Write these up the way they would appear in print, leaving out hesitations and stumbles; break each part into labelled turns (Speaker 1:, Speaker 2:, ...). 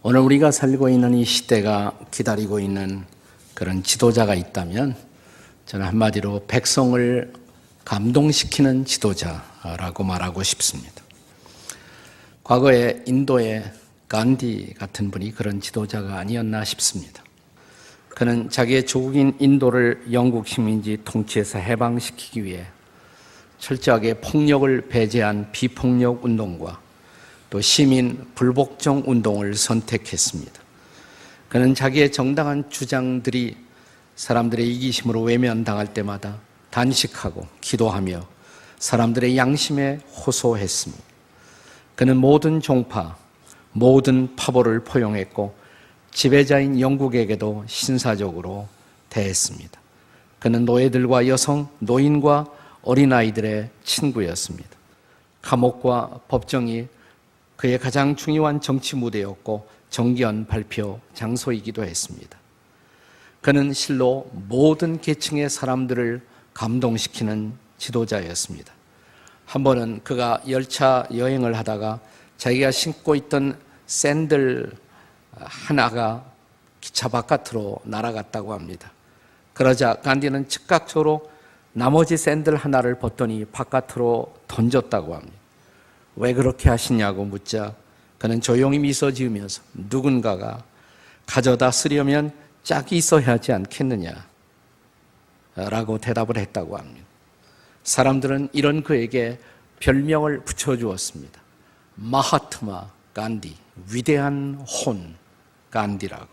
Speaker 1: 오늘 우리가 살고 있는 이 시대가 기다리고 있는 그런 지도자가 있다면 저는 한마디로 백성을 감동시키는 지도자라고 말하고 싶습니다. 과거에 인도의 간디 같은 분이 그런 지도자가 아니었나 싶습니다. 그는 자기의 조국인 인도를 영국 식민지 통치에서 해방시키기 위해 철저하게 폭력을 배제한 비폭력 운동과 또 시민 불복종 운동을 선택했습니다. 그는 자기의 정당한 주장들이 사람들의 이기심으로 외면당할 때마다 단식하고 기도하며 사람들의 양심에 호소했습니다. 그는 모든 종파, 모든 파벌을 포용했고 지배자인 영국에게도 신사적으로 대했습니다. 그는 노예들과 여성, 노인과 어린아이들의 친구였습니다. 감옥과 법정이 그의 가장 중요한 정치 무대였고 정견 발표 장소이기도 했습니다. 그는 실로 모든 계층의 사람들을 감동시키는 지도자였습니다. 한 번은 그가 열차 여행을 하다가 자기가 신고 있던 샌들 하나가 기차 바깥으로 날아갔다고 합니다. 그러자 간디는 즉각적으로 나머지 샌들 하나를 벗더니 바깥으로 던졌다고 합니다. 왜 그렇게 하시냐고 묻자 그는 조용히 미소 지으면서 누군가가 가져다 쓰려면 짝이 있어야 하지 않겠느냐 라고 대답을 했다고 합니다. 사람들은 이런 그에게 별명을 붙여주었습니다. 마하트마 간디, 위대한 혼 간디라고.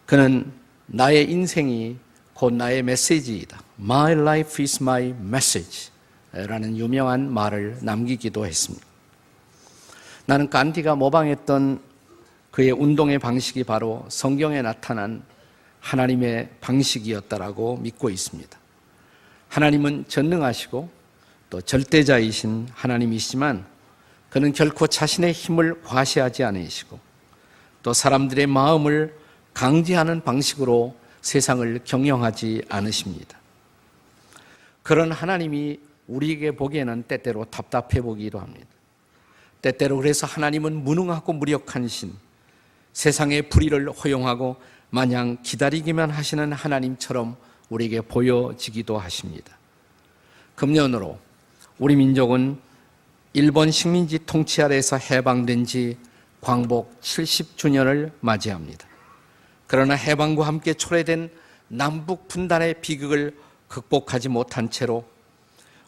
Speaker 1: 그는 나의 인생이 곧 나의 메시지이다. My life is my message 라는 유명한 말을 남기기도 했습니다. 나는 간디가 모방했던 그의 운동의 방식이 바로 성경에 나타난 하나님의 방식이었다라고 믿고 있습니다. 하나님은 전능하시고 또 절대자이신 하나님이시지만 그는 결코 자신의 힘을 과시하지 않으시고 또 사람들의 마음을 강제하는 방식으로 세상을 경영하지 않으십니다. 그런 하나님이 우리에게 보기에는 때때로 답답해 보기도 합니다. 때때로 그래서 하나님은 무능하고 무력한 신, 세상의 불의를 허용하고 마냥 기다리기만 하시는 하나님처럼 우리에게 보여지기도 하십니다. 금년으로 우리 민족은 일본 식민지 통치 아래에서 해방된 지 광복 70주년을 맞이합니다. 그러나 해방과 함께 초래된 남북 분단의 비극을 극복하지 못한 채로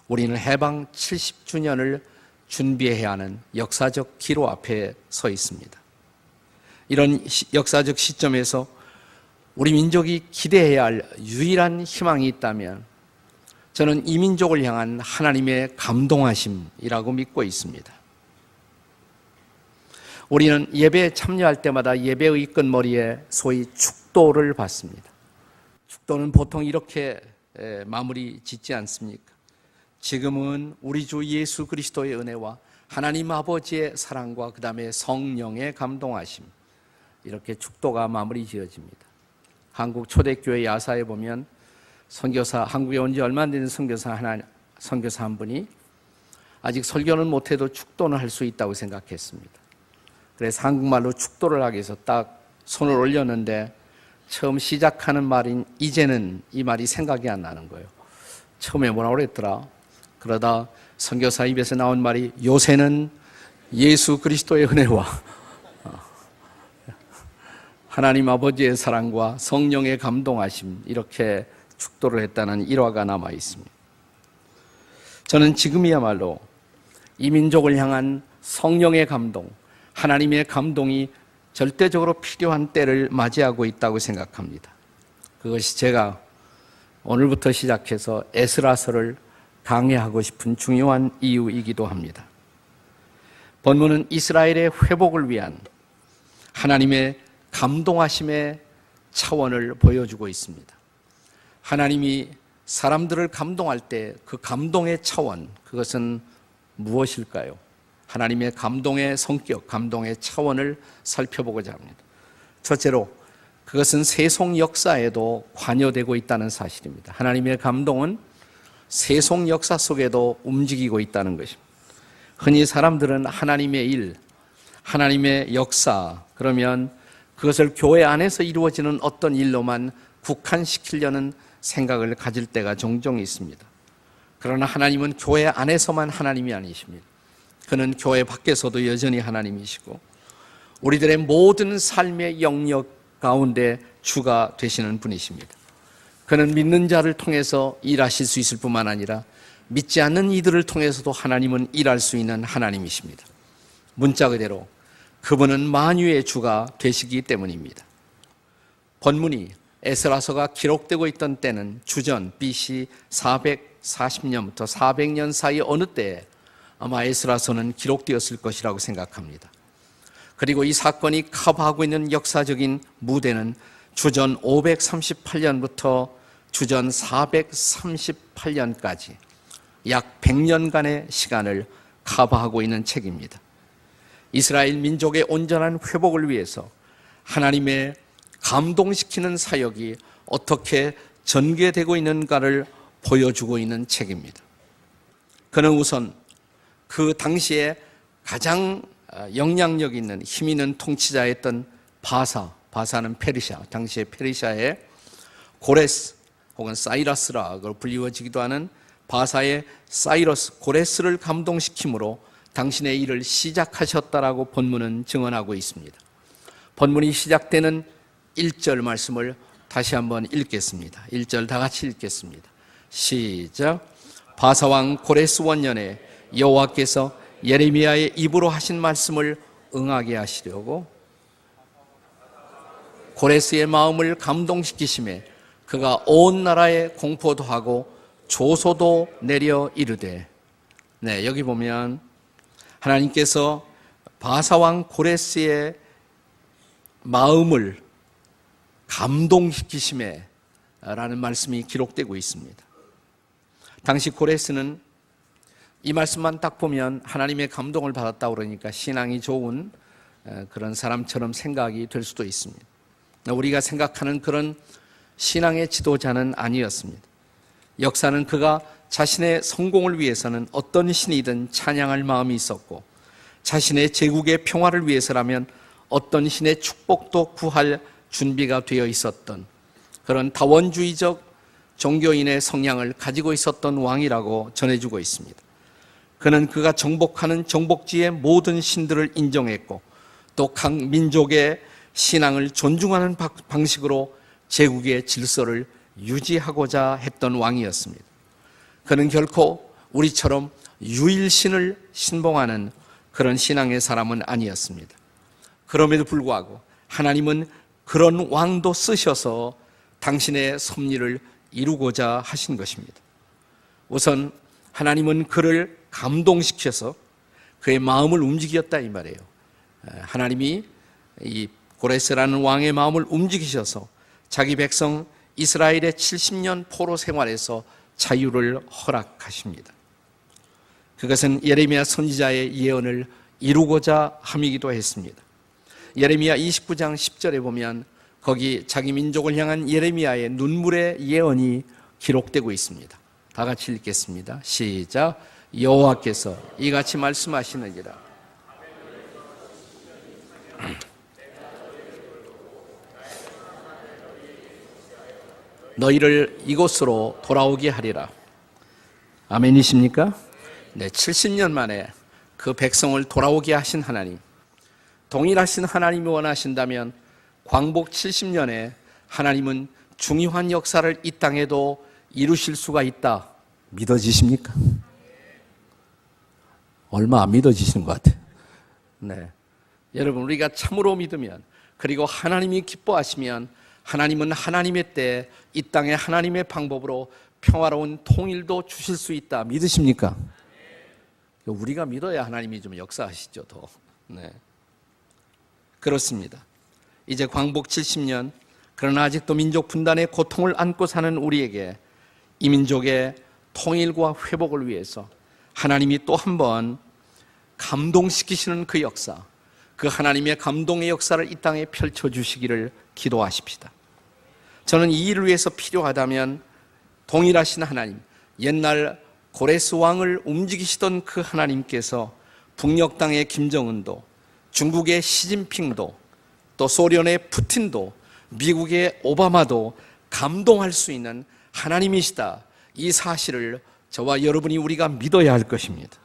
Speaker 1: 우리는 해방 70주년을 준비해야 하는 역사적 기로 앞에 서 있습니다. 이런 역사적 시점에서 우리 민족이 기대해야 할 유일한 희망이 있다면 저는 이 민족을 향한 하나님의 감동하심이라고 믿고 있습니다. 우리는 예배에 참여할 때마다 예배의 끝머리에 소위 축도를 받습니다. 축도는 보통 이렇게 마무리 짓지 않습니까? 지금은 우리 주 예수 그리스도의 은혜와 하나님 아버지의 사랑과 그 다음에 성령의 감동하심, 이렇게 축도가 마무리 지어집니다. 한국 초대교회 야사에 보면 선교사, 한국에 온 지 얼마 안 되는 선교사 한 분이 아직 설교는 못해도 축도는 할 수 있다고 생각했습니다. 그래서 한국말로 축도를 하기 위해서 딱 손을 올렸는데 처음 시작하는 말인 이제는, 이 말이 생각이 안 나는 거예요. 처음에 뭐라고 그랬더라? 그러다 선교사 입에서 나온 말이 요새는 예수 그리스도의 은혜와 하나님 아버지의 사랑과 성령의 감동하심, 이렇게 축도를 했다는 일화가 남아 있습니다. 저는 지금이야말로 이 민족을 향한 성령의 감동, 하나님의 감동이 절대적으로 필요한 때를 맞이하고 있다고 생각합니다. 그것이 제가 오늘부터 시작해서 에스라서를 강해하고 싶은 중요한 이유이기도 합니다. 본문은 이스라엘의 회복을 위한 하나님의 감동하심의 차원을 보여주고 있습니다. 하나님이 사람들을 감동할 때 그 감동의 차원, 그것은 무엇일까요? 하나님의 감동의 성격, 감동의 차원을 살펴보고자 합니다. 첫째로 그것은 세속 역사에도 관여되고 있다는 사실입니다. 하나님의 감동은 세속 역사 속에도 움직이고 있다는 것입니다. 흔히 사람들은 하나님의 일, 하나님의 역사, 그러면 그것을 교회 안에서 이루어지는 어떤 일로만 국한시키려는 생각을 가질 때가 종종 있습니다. 그러나 하나님은 교회 안에서만 하나님이 아니십니다. 그는 교회 밖에서도 여전히 하나님이시고 우리들의 모든 삶의 영역 가운데 주가 되시는 분이십니다. 그는 믿는 자를 통해서 일하실 수 있을 뿐만 아니라 믿지 않는 이들을 통해서도 하나님은 일할 수 있는 하나님이십니다. 문자 그대로 그분은 만유의 주가 되시기 때문입니다. 본문이 에스라서가 기록되고 있던 때는 주전 BC 440년부터 400년 사이 어느 때에 아마 에스라서는 기록되었을 것이라고 생각합니다. 그리고 이 사건이 커버하고 있는 역사적인 무대는 주전 538년부터 주전 438년까지 약 100년간의 시간을 커버하고 있는 책입니다. 이스라엘 민족의 온전한 회복을 위해서 하나님의 감동시키는 사역이 어떻게 전개되고 있는가를 보여주고 있는 책입니다. 그는 우선 그 당시에 가장 영향력 있는 힘 있는 통치자였던 바사는 페르시아, 당시의 페르시아의 고레스 혹은 사이러스라고 불리워지기도 하는 바사의 사이러스, 고레스를 감동시킴으로 당신의 일을 시작하셨다라고 본문은 증언하고 있습니다. 본문이 시작되는 1절 말씀을 다시 한번 읽겠습니다. 1절 다 같이 읽겠습니다. 시작. 바사왕 고레스 원년에 여호와께서 예레미야의 입으로 하신 말씀을 응하게 하시려고 고레스의 마음을 감동시키심에 그가 온 나라에 공포도 하고 조소도 내려 이르되. 네, 여기 보면 하나님께서 바사왕 고레스의 마음을 감동시키심에 라는 말씀이 기록되고 있습니다. 당시 고레스는 이 말씀만 딱 보면 하나님의 감동을 받았다 그러니까 신앙이 좋은 그런 사람처럼 생각이 될 수도 있습니다. 우리가 생각하는 그런 신앙의 지도자는 아니었습니다. 역사는 그가 자신의 성공을 위해서는 어떤 신이든 찬양할 마음이 있었고 자신의 제국의 평화를 위해서라면 어떤 신의 축복도 구할 준비가 되어 있었던 그런 다원주의적 종교인의 성향을 가지고 있었던 왕이라고 전해주고 있습니다. 그는 그가 정복하는 정복지의 모든 신들을 인정했고 또 각 민족의 신앙을 존중하는 방식으로 제국의 질서를 유지하고자 했던 왕이었습니다. 그는 결코 우리처럼 유일신을 신봉하는 그런 신앙의 사람은 아니었습니다. 그럼에도 불구하고 하나님은 그런 왕도 쓰셔서 당신의 섭리를 이루고자 하신 것입니다. 우선 하나님은 그를 감동시켜서 그의 마음을 움직였다 이 말이에요. 하나님이 이 고레스라는 왕의 마음을 움직이셔서 자기 백성 이스라엘의 70년 포로 생활에서 자유를 허락하십니다. 그것은 예레미야 선지자의 예언을 이루고자 함이기도 했습니다. 예레미야 29장 10절에 보면 거기 자기 민족을 향한 예레미야의 눈물의 예언이 기록되고 있습니다. 다 같이 읽겠습니다. 시작. 여호와께서 이같이 말씀하시느니라. 너희를 이곳으로 돌아오게 하리라. 아멘이십니까? 네, 70년 만에 그 백성을 돌아오게 하신 하나님, 동일하신 하나님이 원하신다면 광복 70년에 하나님은 중요한 역사를 이 땅에도 이루실 수가 있다. 믿어지십니까? 얼마 안 믿어지시는 것 같아요. 네. 여러분, 우리가 참으로 믿으면, 그리고 하나님이 기뻐하시면 하나님은 하나님의 때 이 땅에 하나님의 방법으로 평화로운 통일도 주실 수 있다. 믿으십니까? 우리가 믿어야 하나님이 좀 역사하시죠, 더. 네. 그렇습니다. 이제 광복 70년, 그러나 아직도 민족 분단의 고통을 안고 사는 우리에게 이 민족의 통일과 회복을 위해서 하나님이 또 한 번 감동시키시는 그 역사, 그 하나님의 감동의 역사를 이 땅에 펼쳐주시기를 기도하십시다. 저는 이 일을 위해서 필요하다면 동일하신 하나님, 옛날 고레스 왕을 움직이시던 그 하나님께서 북녘 땅의 김정은도, 중국의 시진핑도, 또 소련의 푸틴도, 미국의 오바마도 감동할 수 있는 하나님이시다. 이 사실을 저와 여러분이 우리가 믿어야 할 것입니다.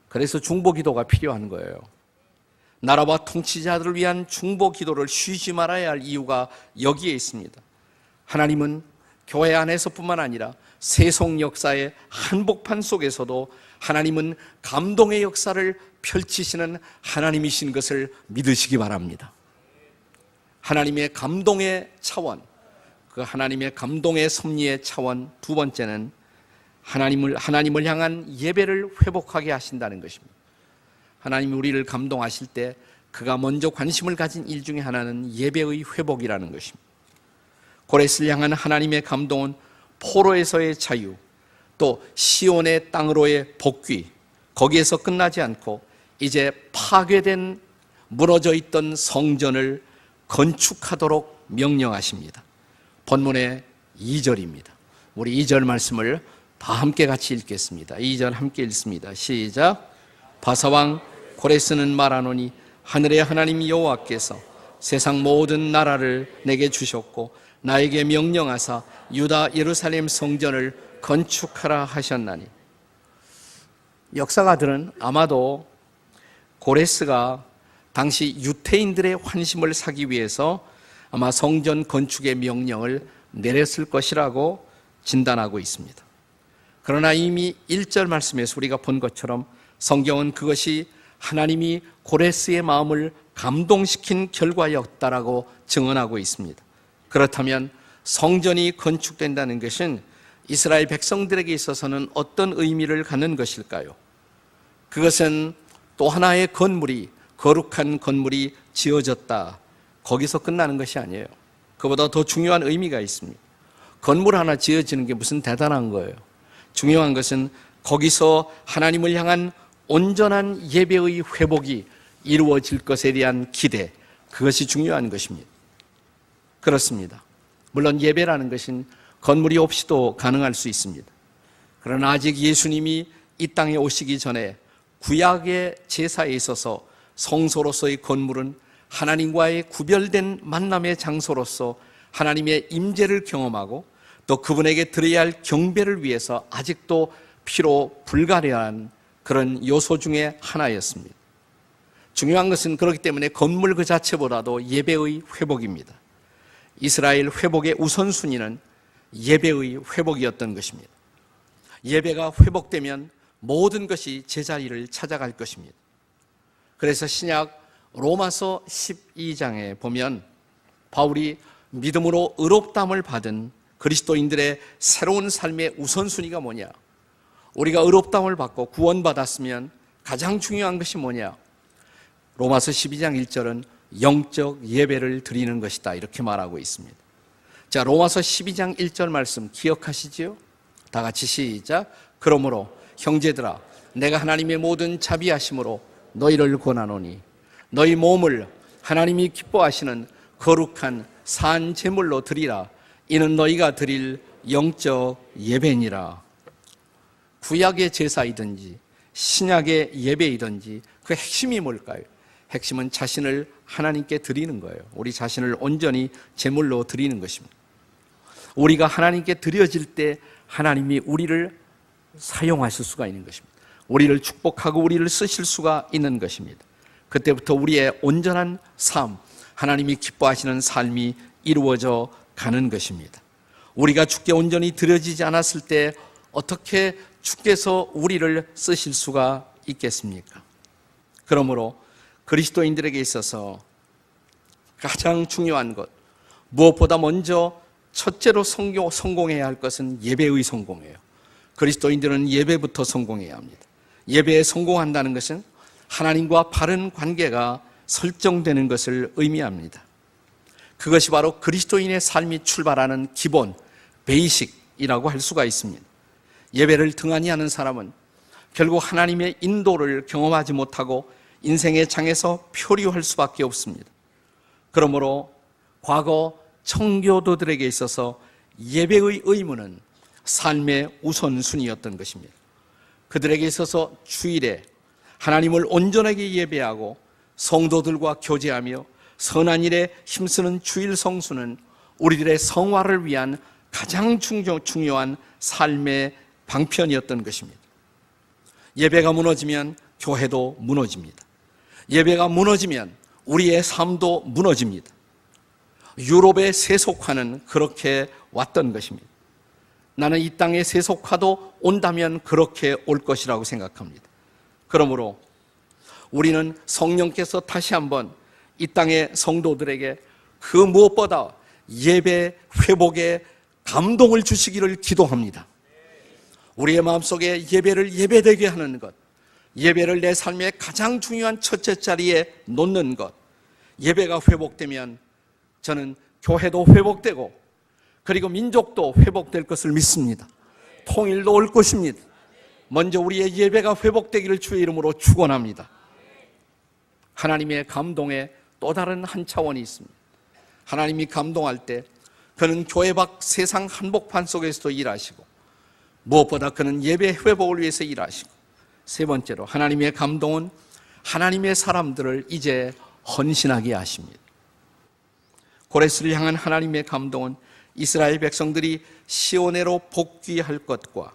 Speaker 1: 그래서 중보기도가 필요한 거예요. 나라와 통치자들을 위한 중보기도를 쉬지 말아야 할 이유가 여기에 있습니다. 하나님은 교회 안에서뿐만 아니라 세속 역사의 한복판 속에서도 하나님은 감동의 역사를 펼치시는 하나님이신 것을 믿으시기 바랍니다. 하나님의 감동의 차원, 그 하나님의 감동의 섭리의 차원 두 번째는 하나님을 향한 예배를 회복하게 하신다는 것입니다. 하나님이 우리를 감동하실 때 그가 먼저 관심을 가진 일 중에 하나는 예배의 회복이라는 것입니다. 고레스를 향한 하나님의 감동은 포로에서의 자유, 또 시온의 땅으로의 복귀, 거기에서 끝나지 않고 이제 파괴된 무너져 있던 성전을 건축하도록 명령하십니다. 본문의 2절입니다. 우리 2절 말씀을 다 함께 같이 읽겠습니다. 2절 함께 읽습니다. 시작. 바사왕 고레스는 말하노니 하늘의 하나님 여호와께서 세상 모든 나라를 내게 주셨고 나에게 명령하사 유다 예루살렘 성전을 건축하라 하셨나니. 역사가들은 아마도 고레스가 당시 유태인들의 환심을 사기 위해서 아마 성전 건축의 명령을 내렸을 것이라고 진단하고 있습니다. 그러나 이미 1절 말씀에서 우리가 본 것처럼 성경은 그것이 하나님이 고레스의 마음을 감동시킨 결과였다라고 증언하고 있습니다. 그렇다면 성전이 건축된다는 것은 이스라엘 백성들에게 있어서는 어떤 의미를 갖는 것일까요? 그것은 또 하나의 건물이, 거룩한 건물이 지어졌다, 거기서 끝나는 것이 아니에요. 그보다 더 중요한 의미가 있습니다. 건물 하나 지어지는 게 무슨 대단한 거예요. 중요한 것은 거기서 하나님을 향한 온전한 예배의 회복이 이루어질 것에 대한 기대, 그것이 중요한 것입니다. 그렇습니다. 물론 예배라는 것은 건물이 없이도 가능할 수 있습니다. 그러나 아직 예수님이 이 땅에 오시기 전에 구약의 제사에 있어서 성소로서의 건물은 하나님과의 구별된 만남의 장소로서 하나님의 임재를 경험하고 또 그분에게 드려야 할 경배를 위해서 아직도 피로 불가려한 그런 요소 중에 하나였습니다. 중요한 것은 그렇기 때문에 건물 그 자체보다도 예배의 회복입니다. 이스라엘 회복의 우선순위는 예배의 회복이었던 것입니다. 예배가 회복되면 모든 것이 제자리를 찾아갈 것입니다. 그래서 신약 로마서 12장에 보면 바울이 믿음으로 의롭다함을 받은 그리스도인들의 새로운 삶의 우선순위가 뭐냐? 우리가 의롭다함을 받고 구원받았으면 가장 중요한 것이 뭐냐? 로마서 12장 1절은 영적 예배를 드리는 것이다, 이렇게 말하고 있습니다. 자, 로마서 12장 1절 말씀 기억하시지요? 다 같이 시작. 그러므로 형제들아, 내가 하나님의 모든 자비하심으로 너희를 권하노니 너희 몸을 하나님이 기뻐하시는 거룩한 산 제물로 드리라. 이는 너희가 드릴 영적 예배니라. 구약의 제사이든지 신약의 예배이든지 그 핵심이 뭘까요? 핵심은 자신을 하나님께 드리는 거예요. 우리 자신을 온전히 제물로 드리는 것입니다. 우리가 하나님께 드려질 때 하나님이 우리를 사용하실 수가 있는 것입니다. 우리를 축복하고 우리를 쓰실 수가 있는 것입니다. 그때부터 우리의 온전한 삶, 하나님이 기뻐하시는 삶이 이루어져 가는 것입니다. 우리가 주께 온전히 드려지지 않았을 때 어떻게 주께서 우리를 쓰실 수가 있겠습니까? 그러므로 그리스도인들에게 있어서 가장 중요한 것, 무엇보다 먼저 첫째로 성공해야 할 것은 예배의 성공이에요. 그리스도인들은 예배부터 성공해야 합니다. 예배에 성공한다는 것은 하나님과 바른 관계가 설정되는 것을 의미합니다. 그것이 바로 그리스도인의 삶이 출발하는 기본, 베이식이라고 할 수가 있습니다. 예배를 등한히 하는 사람은 결국 하나님의 인도를 경험하지 못하고 인생의 장에서 표류할 수밖에 없습니다. 그러므로 과거 청교도들에게 있어서 예배의 의무는 삶의 우선순위였던 것입니다. 그들에게 있어서 주일에 하나님을 온전하게 예배하고 성도들과 교제하며 선한 일에 힘쓰는 주일 성수는 우리들의 성화를 위한 가장 중요한 삶의 방편이었던 것입니다. 예배가 무너지면 교회도 무너집니다. 예배가 무너지면 우리의 삶도 무너집니다. 유럽의 세속화는 그렇게 왔던 것입니다. 나는 이 땅의 세속화도 온다면 그렇게 올 것이라고 생각합니다. 그러므로 우리는 성령께서 다시 한번 이 땅의 성도들에게 그 무엇보다 예배 회복에 감동을 주시기를 기도합니다. 우리의 마음속에 예배를 예배되게 하는 것, 예배를 내 삶의 가장 중요한 첫째 자리에 놓는 것, 예배가 회복되면 저는 교회도 회복되고 그리고 민족도 회복될 것을 믿습니다. 통일도 올 것입니다. 먼저 우리의 예배가 회복되기를 주의 이름으로 축원합니다. 하나님의 감동에 또 다른 한 차원이 있습니다. 하나님이 감동할 때 그는 교회 밖 세상 한복판 속에서도 일하시고 무엇보다 그는 예배 회복을 위해서 일하시고 세 번째로 하나님의 감동은 하나님의 사람들을 이제 헌신하게 하십니다. 고레스를 향한 하나님의 감동은 이스라엘 백성들이 시온회로 복귀할 것과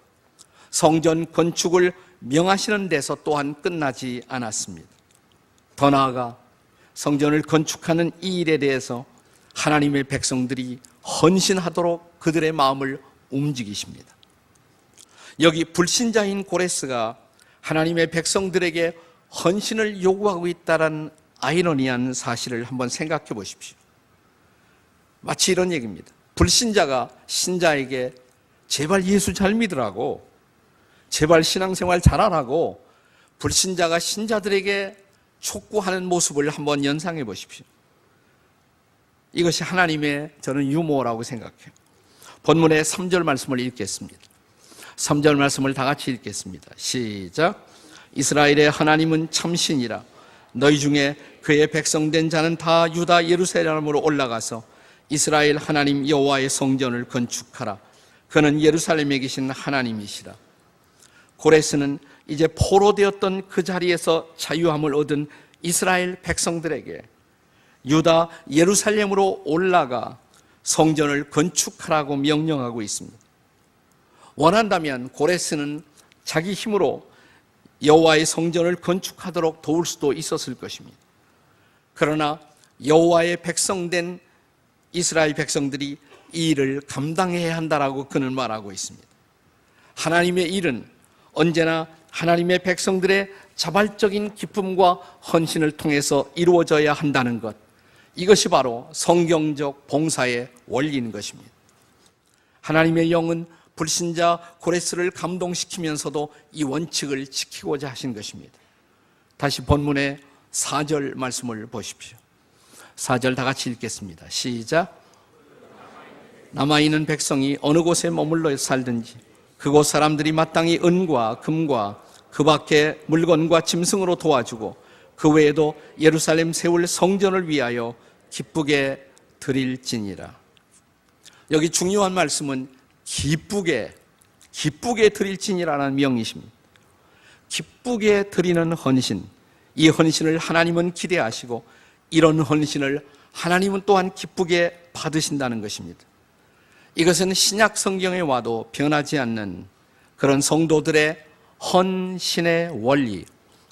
Speaker 1: 성전 건축을 명하시는 데서 또한 끝나지 않았습니다. 더 나아가 성전을 건축하는 이 일에 대해서 하나님의 백성들이 헌신하도록 그들의 마음을 움직이십니다. 여기 불신자인 고레스가 하나님의 백성들에게 헌신을 요구하고 있다는 아이러니한 사실을 한번 생각해 보십시오. 마치 이런 얘기입니다. 불신자가 신자에게 제발 예수 잘 믿으라고, 제발 신앙생활 잘하라고 불신자가 신자들에게 촉구하는 모습을 한번 연상해 보십시오. 이것이 하나님의 저는 유머라고 생각해요. 본문의 3절 말씀을 읽겠습니다. 3절 말씀을 다 같이 읽겠습니다. 시작. 이스라엘의 하나님은 참신이라. 너희 중에 그의 백성된 자는 다 유다 예루살렘으로 올라가서 이스라엘 하나님 여호와의 성전을 건축하라. 그는 예루살렘에 계신 하나님이시라. 고레스는 이제 포로되었던 그 자리에서 자유함을 얻은 이스라엘 백성들에게 유다 예루살렘으로 올라가 성전을 건축하라고 명령하고 있습니다. 원한다면 고레스는 자기 힘으로 여호와의 성전을 건축하도록 도울 수도 있었을 것입니다. 그러나 여호와의 백성된 이스라엘 백성들이 이 일을 감당해야 한다라고 그는 말하고 있습니다. 하나님의 일은 언제나 하나님의 백성들의 자발적인 기쁨과 헌신을 통해서 이루어져야 한다는 것, 이것이 바로 성경적 봉사의 원리인 것입니다. 하나님의 영은 불신자 고레스를 감동시키면서도 이 원칙을 지키고자 하신 것입니다. 다시 본문의 4절 말씀을 보십시오. 4절 다 같이 읽겠습니다. 시작. 남아있는 백성이 어느 곳에 머물러 살든지 그곳 사람들이 마땅히 은과 금과 그 밖에 물건과 짐승으로 도와주고 그 외에도 예루살렘 세울 성전을 위하여 기쁘게 드릴지니라. 여기 중요한 말씀은 기쁘게 드릴지니라는 명이십니다. 기쁘게 드리는 헌신, 이 헌신을 하나님은 기대하시고 이런 헌신을 하나님은 또한 기쁘게 받으신다는 것입니다. 이것은 신약 성경에 와도 변하지 않는 그런 성도들의 헌신의 원리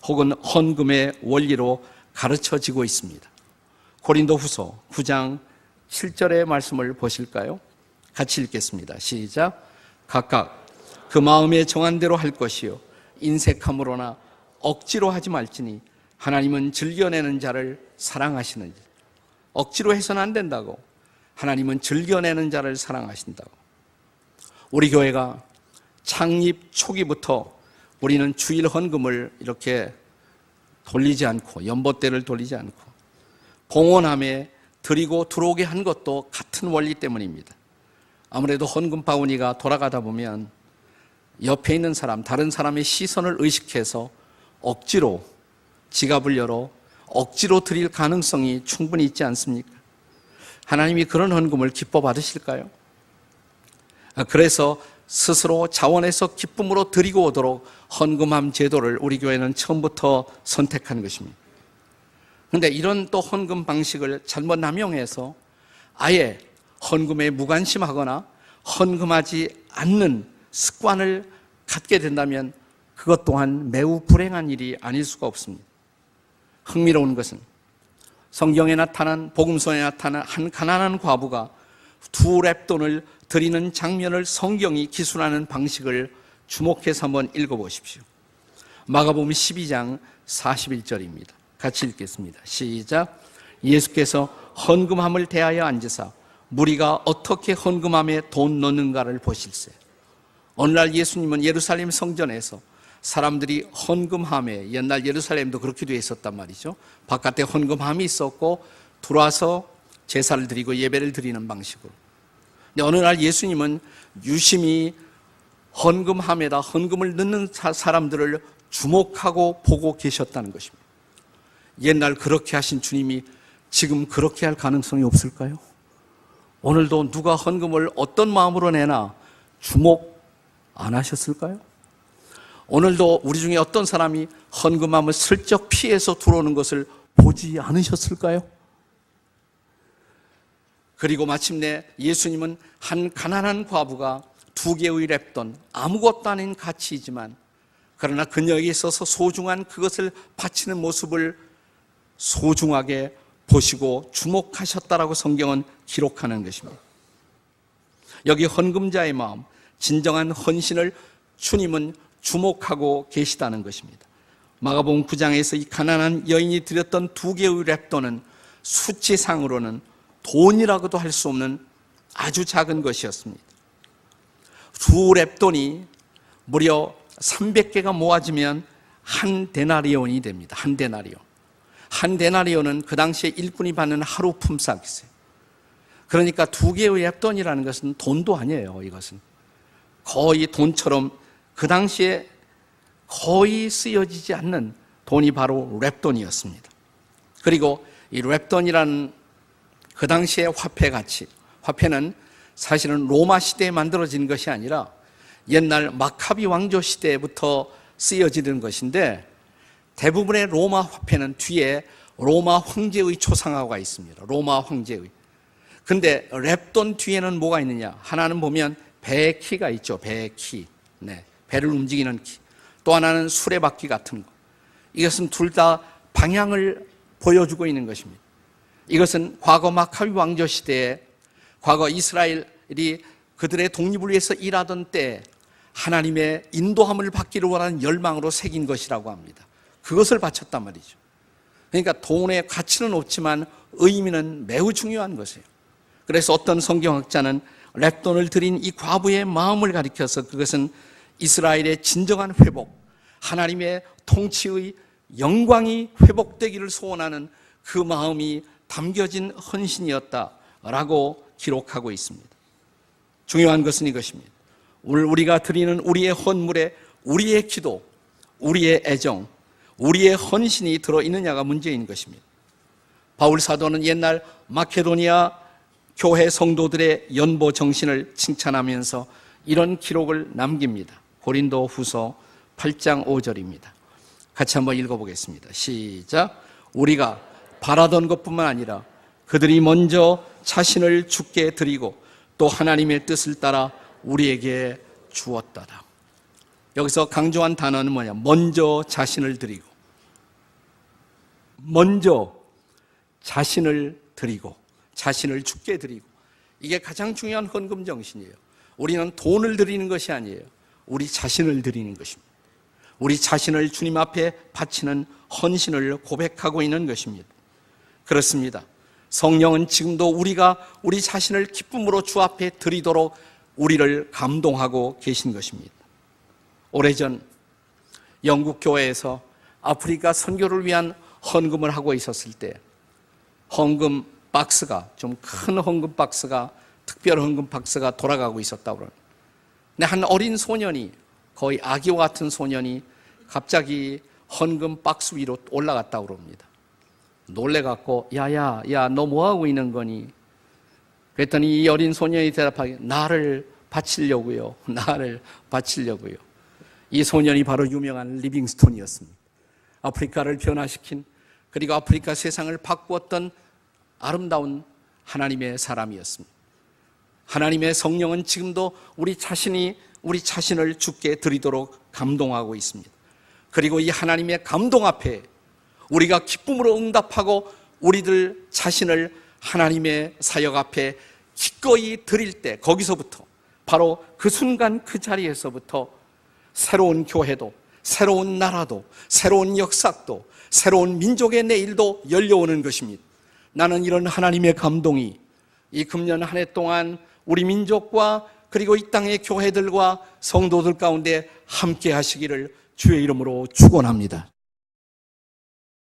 Speaker 1: 혹은 헌금의 원리로 가르쳐지고 있습니다. 고린도후서 9장 7절의 말씀을 보실까요? 같이 읽겠습니다. 시작. 각각 그 마음에 정한 대로 할 것이요 인색함으로나 억지로 하지 말지니 하나님은 즐겨내는 자를 사랑하시는지. 억지로 해서는 안 된다고. 하나님은 즐겨내는 자를 사랑하신다고. 우리 교회가 창립 초기부터 우리는 주일 헌금을 이렇게 돌리지 않고 연보대를 돌리지 않고 공헌함에 드리고 들어오게 한 것도 같은 원리 때문입니다. 아무래도 헌금 바구니가 돌아가다 보면 옆에 있는 사람, 다른 사람의 시선을 의식해서 억지로 지갑을 열어 억지로 드릴 가능성이 충분히 있지 않습니까? 하나님이 그런 헌금을 기뻐 받으실까요? 그래서 스스로 자원해서 기쁨으로 드리고 오도록 헌금함 제도를 우리 교회는 처음부터 선택한 것입니다. 그런데 이런 또 헌금 방식을 잘못 남용해서 아예 헌금에 무관심하거나 헌금하지 않는 습관을 갖게 된다면 그것 또한 매우 불행한 일이 아닐 수가 없습니다. 흥미로운 것은 성경에 나타난, 복음서에 나타난 한 가난한 과부가 2렙돈을 드리는 장면을 성경이 기술하는 방식을 주목해서 한번 읽어보십시오. 마가복음 12장 41절입니다. 같이 읽겠습니다. 시작. 예수께서 헌금함을 대하여 앉으사 무리가 어떻게 헌금함에 돈 넣는가를 보실세. 어느 날 예수님은 예루살렘 성전에서 사람들이 헌금함에, 옛날 예루살렘도 그렇게 되어 있었단 말이죠. 바깥에 헌금함이 있었고 들어와서 제사를 드리고 예배를 드리는 방식으로. 근데 어느 날 예수님은 유심히 헌금함에다 헌금을 넣는 사람들을 주목하고 보고 계셨다는 것입니다. 옛날 그렇게 하신 주님이 지금 그렇게 할 가능성이 없을까요? 오늘도 누가 헌금을 어떤 마음으로 내나 주목 안 하셨을까요? 오늘도 우리 중에 어떤 사람이 헌금함을 슬쩍 피해서 들어오는 것을 보지 않으셨을까요? 그리고 마침내 예수님은 한 가난한 과부가 2개의 렙돈, 아무것도 아닌 가치이지만 그러나 그녀에게 있어서 소중한 그것을 바치는 모습을 소중하게 보시고 주목하셨다라고 성경은 기록하는 것입니다. 여기 헌금자의 마음, 진정한 헌신을 주님은 주목하고 계시다는 것입니다. 마가복음 9장에서 이 가난한 여인이 드렸던 2개의 렙돈은 수치상으로는 돈이라고도 할 수 없는 아주 작은 것이었습니다. 2렙돈이 무려 300개가 모아지면 한 데나리온이 됩니다. 한 데나리온. 한 데나리온은 그 당시에 일꾼이 받는 하루 품삯이세요. 그러니까 2개의 렙돈이라는 것은 돈도 아니에요. 이것은 거의 돈처럼 그 당시에 거의 쓰여지지 않는 돈이 바로 렙돈이었습니다. 그리고 이 렙돈이라는 그 당시의 화폐 가치, 화폐는 사실은 로마 시대에 만들어진 것이 아니라 옛날 마카비 왕조 시대부터 쓰여지는 것인데 대부분의 로마 화폐는 뒤에 로마 황제의 초상화가 있습니다. 로마 황제의. 근데 렙돈 뒤에는 뭐가 있느냐? 하나는 보면 배의 키가 있죠. 배의 키. 네. 배를 움직이는 키. 또 하나는 수레바퀴 같은 거. 이것은 둘 다 방향을 보여주고 있는 것입니다. 이것은 과거 마카비 왕조 시대에 과거 이스라엘이 그들의 독립을 위해서 일하던 때 하나님의 인도함을 받기를 원하는 열망으로 새긴 것이라고 합니다. 그것을 바쳤단 말이죠. 그러니까 돈의 가치는 없지만 의미는 매우 중요한 것이에요. 그래서 어떤 성경학자는 렙돈을 드린 이 과부의 마음을 가리켜서 그것은 이스라엘의 진정한 회복, 하나님의 통치의 영광이 회복되기를 소원하는 그 마음이 담겨진 헌신이었다라고 기록하고 있습니다. 중요한 것은 이것입니다. 오늘 우리가 드리는 우리의 헌물에 우리의 기도, 우리의 애정, 우리의 헌신이 들어있느냐가 문제인 것입니다. 바울 사도는 옛날 마케도니아 교회 성도들의 연보 정신을 칭찬하면서 이런 기록을 남깁니다. 고린도 후서 8장 5절입니다. 같이 한번 읽어보겠습니다. 시작. 우리가 바라던 것뿐만 아니라 그들이 먼저 자신을 주께 드리고 또 하나님의 뜻을 따라 우리에게 주었다라. 여기서 강조한 단어는 뭐냐? 먼저 자신을 드리고, 먼저 자신을 드리고, 자신을 주께 드리고. 이게 가장 중요한 헌금 정신이에요. 우리는 돈을 드리는 것이 아니에요. 우리 자신을 드리는 것입니다. 우리 자신을 주님 앞에 바치는 헌신을 고백하고 있는 것입니다. 그렇습니다. 성령은 지금도 우리가 우리 자신을 기쁨으로 주 앞에 드리도록 우리를 감동하고 계신 것입니다. 오래전 영국 교회에서 아프리카 선교를 위한 헌금을 하고 있었을 때 헌금 박스가, 좀 큰 헌금 박스가, 특별 헌금 박스가 돌아가고 있었다고 그러는. 근데 한 어린 소년이, 거의 아기와 같은 소년이 갑자기 헌금 박스 위로 올라갔다고 그럽니다. 놀래갖고 야 너 뭐하고 있는 거니? 그랬더니 이 어린 소년이 대답하기, 나를 바치려고요. 나를 바치려고요. 이 소년이 바로 유명한 리빙스톤이었습니다. 아프리카를 변화시킨 그리고 아프리카 세상을 바꾸었던 아름다운 하나님의 사람이었습니다. 하나님의 성령은 지금도 우리 자신을 주께 드리도록 감동하고 있습니다. 그리고 이 하나님의 감동 앞에 우리가 기쁨으로 응답하고 우리들 자신을 하나님의 사역 앞에 기꺼이 드릴 때, 거기서부터, 바로 그 순간 그 자리에서부터 새로운 교회도, 새로운 나라도, 새로운 역사도, 새로운 민족의 내일도 열려오는 것입니다. 나는 이런 하나님의 감동이 이 금년 한 해 동안 우리 민족과 그리고 이 땅의 교회들과 성도들 가운데 함께 하시기를 주의 이름으로 축원합니다.